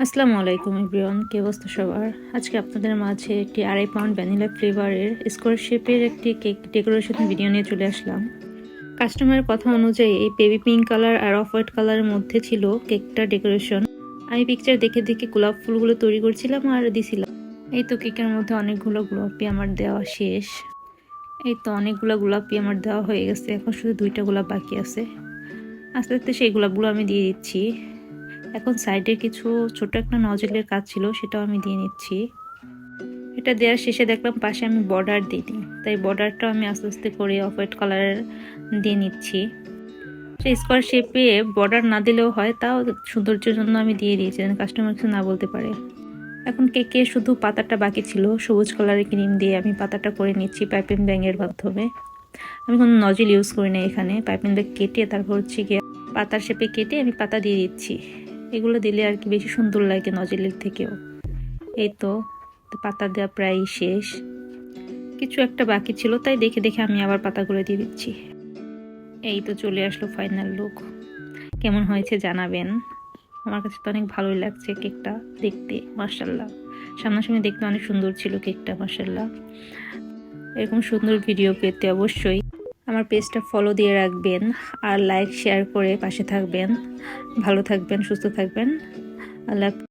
আসসালামু আলাইকুম এভরিওয়ান, কি অবস্থা সবার? আজকে আপনাদের মাঝে একটি 2.5 পাউন্ড ভ্যানিলা ফ্লেভারের স্কোয়ার শেপের একটি কেক ডেকোরেশন ভিডিও নিয়ে চলে আসলাম। কাস্টমারের কথা অনুযায়ী এই বেবি পিঙ্ক কালার আর অফ হোয়াইট কালারের মধ্যে ছিল কেকটা ডেকোরেশন। আমি পিকচার দেখে দেখে গোলাপ ফুলগুলো তৈরি করছিলাম আর দিছিলাম। এই তো কেকের মধ্যে অনেকগুলো গোলাপি আমার দেওয়া শেষ। এই তো অনেকগুলো গোলাপি আমার দেওয়া হয়ে গেছে, এখন শুধু 2টা গোলাপ বাকি আছে। আস্তে আস্তে সেই গোলাপগুলো আমি দিয়ে দিচ্ছি। এখন সাইডে কিছু ছোট একটা নজলের কাজ ছিল, সেটাও আমি দিয়ে নিচ্ছি। এটা দেওয়ার শেষে দেখলাম পাশে আমি বর্ডার দিইনি, তাই বর্ডারটাও আমি আস্তে আস্তে করে অফ হোয়াইট কালার দিয়ে নিচ্ছি। সেই স্কোয়ার শেপে বর্ডার না দিলেও হয়, তাও সৌন্দর্যের জন্য আমি দিয়ে দিয়েছি যেন কাস্টমার কিছু না বলতে পারে। এখন কেকে শুধু পাতাটা বাকি ছিল, সবুজ কালারের ক্রিম দিয়ে আমি পাতাটা করে নিচ্ছি পাইপিং ব্যাগের মাধ্যমে। আমি কোনো নজল ইউজ করি না, এখানে পাইপিং ব্যাগ কেটে তারপর হচ্ছে গিয়ে পাতার শেপে কেটে আমি পাতা দিয়ে দিচ্ছি। এগুলো দিলে আর কি বেশি সুন্দর লাগে নজলের থেকেও। এই তো পাতা দেওয়া প্রায় শেষ, কিছু একটা বাকি ছিল, তাই দেখে দেখে আমি আবার পাতাগুলো দিয়ে দিচ্ছি। এই তো চলে আসলো ফাইনাল লুক। কেমন হয়েছে জানাবেন। আমার কাছে তো অনেক ভালোই লাগছে কেকটা দেখতে, মাশাআল্লাহ। সামনাসামনি দেখতে অনেক সুন্দর ছিল কেকটা, মাশাআল্লাহ। এরকম সুন্দর ভিডিও পেতে অবশ্যই আমার পেজটা ফলো দিয়ে রাখবেন আর লাইক শেয়ার করে পাশে থাকবেন। ভালো থাকবেন, সুস্থ থাকবেন। আল্লাহ।